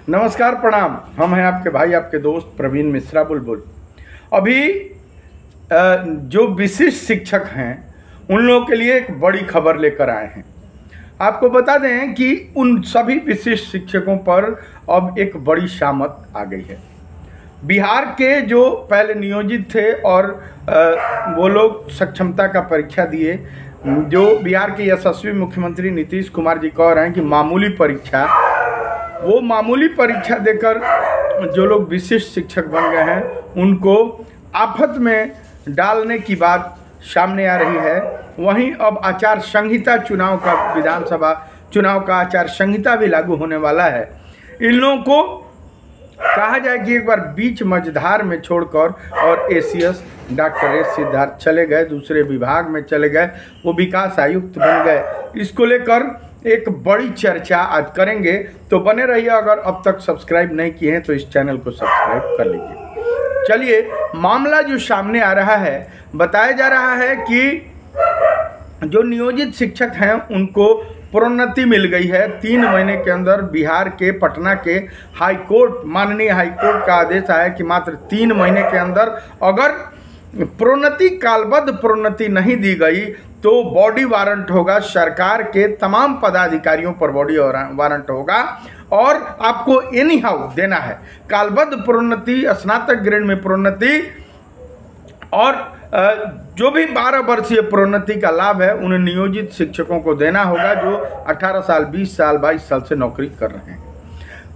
नमस्कार, प्रणाम। हम हैं आपके भाई, आपके दोस्त प्रवीण मिश्रा बुलबुल। अभी जो विशिष्ट शिक्षक हैं उन लोगों के लिए एक बड़ी खबर लेकर आए हैं। आपको बता दें कि उन सभी विशिष्ट शिक्षकों पर अब एक बड़ी शामत आ गई है। बिहार के जो पहले नियोजित थे और वो लोग सक्षमता का परीक्षा दिए, जो बिहार के यशस्वी मुख्यमंत्री नीतीश कुमार जी कह रहे हैं कि मामूली परीक्षा, वो मामूली परीक्षा देकर जो लोग विशिष्ट शिक्षक बन गए हैं उनको आफत में डालने की बात सामने आ रही है। वहीं अब आचार संहिता चुनाव का, विधानसभा चुनाव का आचार संहिता भी लागू होने वाला है। इन लोगों को कहा जाए कि एक बार बीच मझधार में छोड़कर और एसीएस डॉक्टर एस सिद्धार्थ चले गए, दूसरे विभाग में चले गए, वो विकास आयुक्त बन गए। इसको लेकर एक बड़ी चर्चा आज करेंगे, तो बने रहिए। अगर अब तक सब्सक्राइब नहीं किए हैं तो इस चैनल को सब्सक्राइब कर लीजिए। चलिए, मामला जो सामने आ रहा है, बताया जा रहा है कि जो नियोजित शिक्षक हैं उनको प्रोन्नति मिल गई है 3 महीने के अंदर। बिहार के पटना के हाई कोर्ट, माननीय हाई कोर्ट का आदेश आया कि मात्र 3 महीने के अंदर अगर प्रोन्नति, कालबद्ध प्रोन्नति नहीं दी गई तो बॉडी वारंट होगा। सरकार के तमाम पदाधिकारियों पर बॉडी वारंट होगा और आपको एनी हाउ देना है। कालबद्ध प्रोन्नति, स्नातक ग्रेड में प्रोन्नति और जो भी 12 वर्षीय प्रोन्नति का लाभ है उन नियोजित शिक्षकों को देना होगा जो 18 साल, 20 साल, 22 साल से नौकरी कर रहे हैं।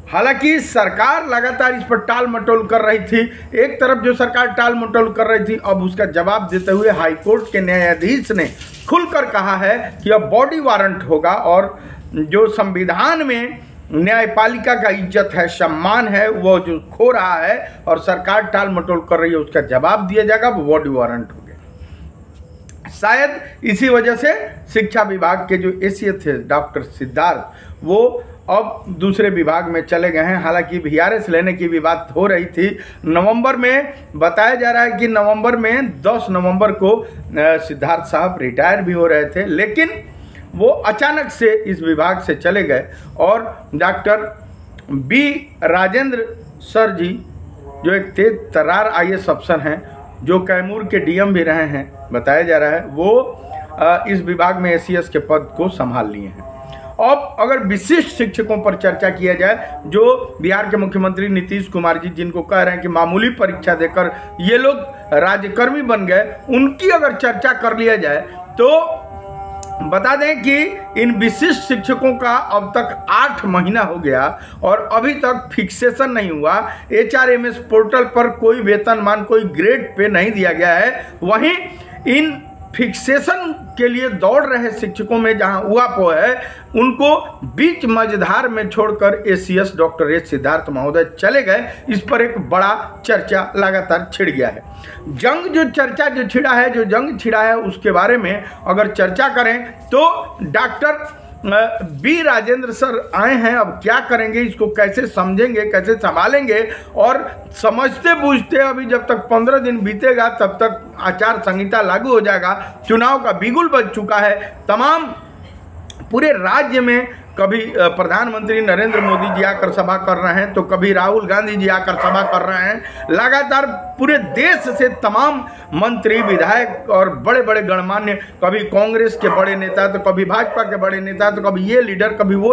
हालांकि सरकार लगातार इस पर टाल मटोल कर रही थी। एक तरफ जो सरकार टाल मटोल कर रही थी, अब उसका जवाब देते हुए हाईकोर्ट के न्यायाधीश ने खुलकर कहा है कि अब बॉडी वारंट होगा और जो संविधान में न्यायपालिका का इज्जत है, सम्मान है, वो जो खो रहा है और सरकार टाल मटोल कर रही है, उसका जवाब दिया जाएगा, वो बॉडी वारंट हो गया। शायद इसी वजह से शिक्षा विभाग के जो एसीए थे डॉक्टर सिद्धार्थ, वो अब दूसरे विभाग में चले गए हैं। हालांकि वीआरएस लेने की भी बात हो रही थी। नवंबर में बताया जा रहा है कि नवंबर में 10 नवंबर को सिद्धार्थ साहब रिटायर भी हो रहे थे, लेकिन वो अचानक से इस विभाग से चले गए और डॉक्टर बी राजेंद्र सर जी, जो एक तेज तर्रार आईएएस अफसर हैं, जो कैमूर के डीएम भी रहे हैं, बताया जा रहा है, वो इस विभाग में एसीएस के पद को संभाल लिए हैं। अब अगर विशिष्ट शिक्षकों पर चर्चा किया जाए, जो बिहार के मुख्यमंत्री नीतीश कुमार जी, जिनको कह रहे हैं कि मामूली परीक्षा देकर ये लोग राज्यकर्मी बन गए, उनकी अगर चर्चा कर लिया जाए तो बता दें कि इन विशिष्ट शिक्षकों का अब तक 8 महीना हो गया और अभी तक फिक्सेशन नहीं हुआ। एचआरएमएस पोर्टल पर कोई वेतनमान, कोई ग्रेड पे नहीं दिया गया है। वहीं इन फिक्सेशन के लिए दौड़ रहे शिक्षकों में जहां उहापो है, उनको बीच मझधार में छोड़कर एसीएस डॉक्टर एस सिद्धार्थ महोदय चले गए। इस पर एक बड़ा चर्चा लगातार छिड़ गया है। जो जंग छिड़ा है उसके बारे में अगर चर्चा करें तो डॉक्टर बी राजेंद्र सर आए हैं। अब क्या करेंगे, इसको कैसे समझेंगे, कैसे संभालेंगे, और समझते बूझते अभी जब तक 15 दिन बीतेगा तब तक आचार संहिता लागू हो जाएगा। चुनाव का बिगुल बज चुका है। तमाम पूरे राज्य में कभी प्रधानमंत्री नरेंद्र मोदी जी आकर सभा कर रहे हैं, तो कभी राहुल गांधी जी आकर सभा कर रहे हैं। लगातार पूरे देश से तमाम मंत्री, विधायक और बड़े बड़े गणमान्य, कभी कांग्रेस के बड़े नेता तो कभी भाजपा के बड़े नेता, तो कभी ये लीडर, कभी वो